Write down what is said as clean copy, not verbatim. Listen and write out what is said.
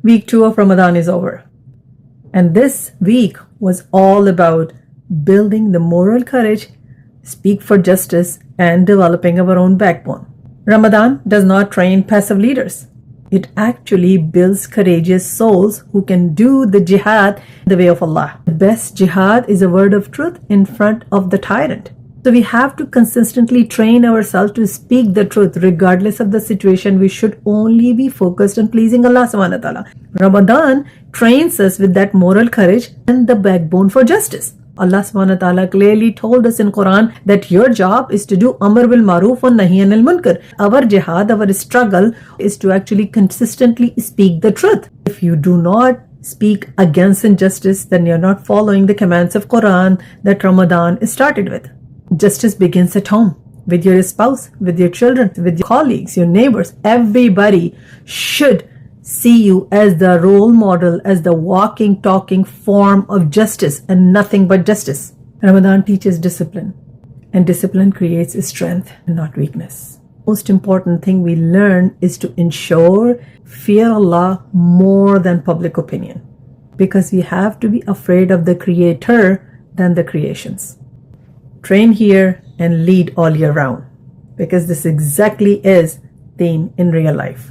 Week 2 of Ramadan is over. And this week was all about building the moral courage, speak for justice, and developing our own backbone. Ramadan does not train passive leaders. It actually builds courageous souls who can do the jihad in the way of Allah. The best jihad is a word of truth in front of the tyrant. So we have to consistently train ourselves to speak the truth regardless of the situation. We should only be focused on pleasing Allah subhanahu wa ta'ala. Ramadan trains us with that moral courage and the backbone for justice. Allah subhanahu wa ta'ala clearly told us in Quran that your job is to do Amr bil Maruf and Nahi anil Munkar. Our jihad, our struggle is to actually consistently speak the truth. If you do not speak against injustice, then you're not following the commands of Quran that Ramadan is started with. Justice begins at home, with your spouse, with your children, with your colleagues, your neighbors. Everybody should see you as the role model, as the walking, talking form of justice and nothing but justice. Ramadan teaches discipline, and discipline creates strength and not weakness. Most important thing we learn is to ensure fear Allah more than public opinion, because we have to be afraid of the Creator than the creations. Train here and lead all year round, because this exactly is Deen in real life.